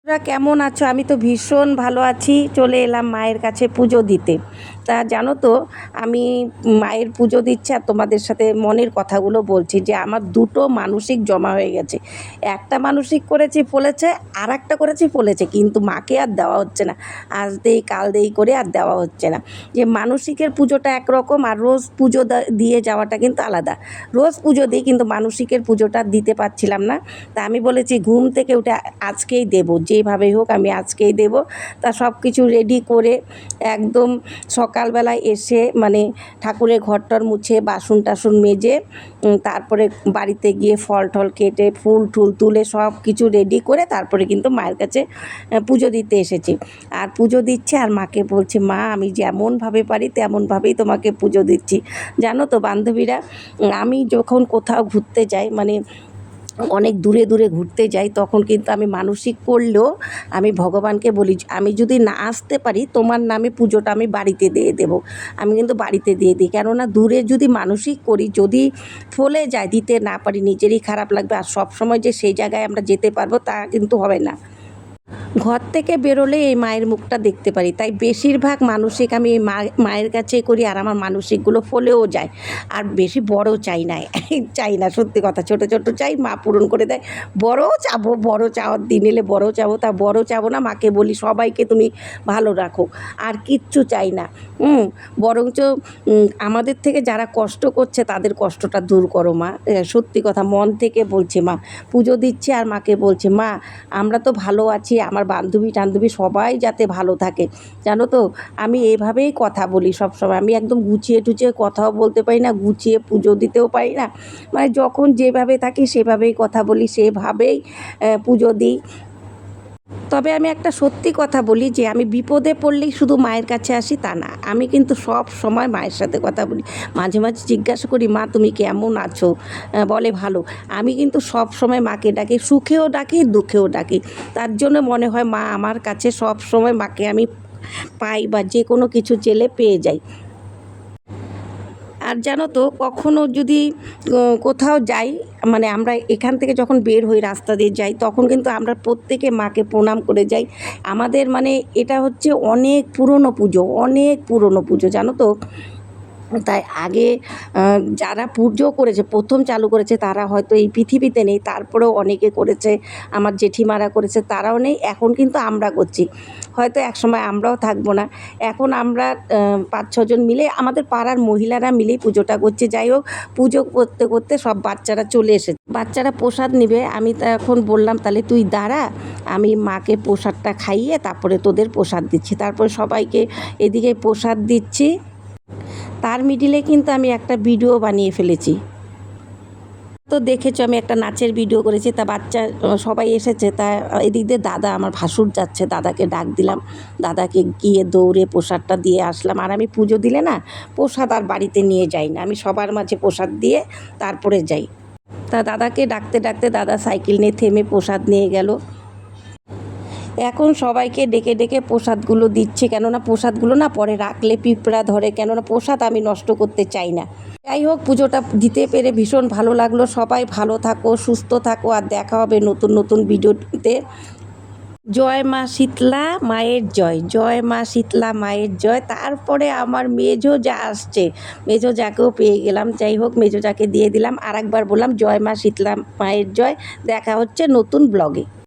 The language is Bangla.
তোমরা কেমন আছো? আমি তো ভীষণ ভালো আছি। চলে এলাম মায়ের কাছে পুজো দিতে। তা জানো তো, আমি মায়ের পুজো দিচ্ছি আর তোমাদের সাথে মনের কথাগুলো বলছি যে আমার দুটো মানসিক জমা হয়ে গেছে। একটা মানসিক করেছি ফলেছে, আর একটা করেছি ফলেছে, কিন্তু মাকে আর দেওয়া হচ্ছে না। আজ দেই কাল দেই করে আর দেওয়া হচ্ছে না। যে মানসিকের পুজোটা একরকম আর রোজ পুজো দিয়ে যাওয়াটা কিন্তু আলাদা। রোজ পুজো দিই কিন্তু মানসিকের পুজোটা দিতে পারছিলাম না। তা আমি বলেছি ঘুম থেকে উঠে আজকেই দেবো, যেভাবেই হোক আমি আজকেই দেব। তা সব কিছু রেডি করে একদম সকালবেলায় এসে মানে ঠাকুরের ঘরটর মুছে বাসন টাসন মেজে তারপরে বাড়িতে গিয়ে ফল টল কেটে ফুল টুল তুলে সব কিছু রেডি করে তারপরে কিন্তু মায়ের কাছে পুজো দিতে এসেছি। আর পুজো দিচ্ছে আর মাকে বলছি, মা আমি যেমনভাবে পারি তেমনভাবেই তোমাকে পুজো দিচ্ছি। জানো তো বান্ধবীরা, আমি যখন কোথাও ঘুরতে যাই মানে অনেক দূরে দূরে ঘুরতে যাই তখন কিন্তু আমি মানসিক করলেও আমি ভগবানকে বলি আমি যদি না আসতে পারি তোমার নামে পুজোটা আমি বাড়িতে দিয়ে দেবো। আমি কিন্তু বাড়িতে দিয়ে দিই, কেননা দূরে যদি মানসিক করি যদি ফলে যায় দিতে না পারি নিজেরই খারাপ লাগবে, আর সব সময় যে সেই জায়গায় আমরা যেতে পারবো তা কিন্তু হবে না। ঘর থেকে বেরোলে এই মায়ের মুখটা দেখতে পারি, তাই বেশিরভাগ মানসিক আমি এই মায়ের কাছেই করি আর আমার মানসিকগুলো ফলেও যায়। আর বেশি বড় চাই না চাই না, সত্যি কথা, ছোট ছোট চাই মা পূরণ করে দেয়। বড়ও চাবো, বড় চাওয়ার দিন এলে বড় চাবো, তা বড় চাবো না, মাকে বলি সবাইকে তুমি ভালো রাখো, আর কিচ্ছু চাই না। বরঞ্চ আমাদের থেকে যারা কষ্ট করছে তাদের কষ্টটা দূর করো মা। সত্যি কথা মন থেকে বলছে মা। পুজো দিচ্ছে আর মাকে বলছে মা আমরা তো ভালো আছি, আমার বান্ধবী টান্ধবী সবাই যাতে ভালো থাকে। জানো তো আমি এভাবেই কথা বলি সবসময়, আমি একদম গুছিয়ে টুচিয়ে কথাও বলতে পারি না, গুছিয়ে পুজো দিতেও পারি না। মানে যখন যেভাবে থাকি সেভাবেই কথা বলি, সেভাবেই পুজো দিই। তবে আমি একটা সত্যি কথা বলি যে আমি বিপদে পড়লেই শুধু মায়ের কাছে আসি তা না, আমি কিন্তু সব সময় মায়ের সাথে কথা বলি। মাঝে মাঝে জিজ্ঞাসা করি মা তুমি কেমন আছো, বলে ভালো। আমি কিন্তু সব সময় মাকে ডাকি, সুখেও ডাকি দুঃখেও ডাকি। তার জন্য মনে হয় মা আমার কাছে সব সময় মাকে আমি পাই বা যে কোনো কিছু চেলে পেয়ে যাই। আর জানো তো কখনও যদি কোথাও যাই মানে আমরা এখান থেকে যখন বের হই রাস্তা দিয়ে যাই তখন কিন্তু আমরা প্রত্যেকে মাকে প্রণাম করে যাই। আমাদের মানে এটা হচ্ছে অনেক পুরনো পুজো, অনেক পুরনো পুজো জানো তো। তাই আগে যারা পুজো করেছে প্রথম চালু করেছে তারা হয়তো এই পৃথিবীতে নেই, তারপরেও অনেকে করেছে, আমার জেঠিমারা করেছে তারাও নেই, এখন কিন্তু আমরা করছি। হয়তো একসময় আমরাও থাকবো না। এখন আমরা ৫-৬ জন মিলে আমাদের পাড়ার মহিলারা মিলেই পুজোটা করছে। যাই হোক পুজো করতে করতে সব বাচ্চারা চলে এসেছে, বাচ্চারা প্রসাদ নেবে। আমি তখন বললাম তাহলে তুই দাঁড়া, আমি মাকে প্রসাদটা খাইয়ে তারপরে তোদের প্রসাদ দিচ্ছি। তারপরে সবাইকে এদিকে প্রসাদ দিচ্ছি, তার মিডিলে কিন্তু আমি একটা ভিডিও বানিয়ে ফেলেছি। তো দেখেছো আমি একটা নাচের ভিডিও করেছি, তা বাচ্চা সবাই এসেছে, তা এদিক দিয়ে দাদা আমার ভাসুর যাচ্ছে, দাদাকে ডাক দিলাম, দাদাকে গিয়ে দৌড়ে প্রসাদটা দিয়ে আসলাম। আর আমি পুজো দিলে না প্রসাদ আর বাড়িতে নিয়ে যাই না, আমি সবার মাঝে প্রসাদ দিয়ে তারপরে যাই। তা দাদাকে ডাকতে ডাকতে দাদা সাইকেল নিয়ে থেমে প্রসাদ নিয়ে গেল। এখন সবাইকে ডেকে ডেকে প্রসাদগুলো দিচ্ছে, কেননা প্রসাদগুলো না পরে রাখলে পিঁপড়া ধরে, কেননা প্রসাদ আমি নষ্ট করতে চাই না। যাই হোক পুজোটা দিতে পেরে ভীষণ ভালো লাগলো। সবাই ভালো থাকো, সুস্থ থাকো, আর দেখা হবে নতুন নতুন ভিডিওতে। জয় মা শীতলা মায়ের জয়, জয় মা শীতলা মায়ের জয়। তারপরে আমার মেজো যা আসছে, মেজো যাকেও পেয়ে গেলাম। যাই হোক মেজো যাকে দিয়ে দিলাম। আর একবার বললাম জয় মা শীতলা মায়ের জয়। দেখা হচ্ছে নতুন ব্লগে।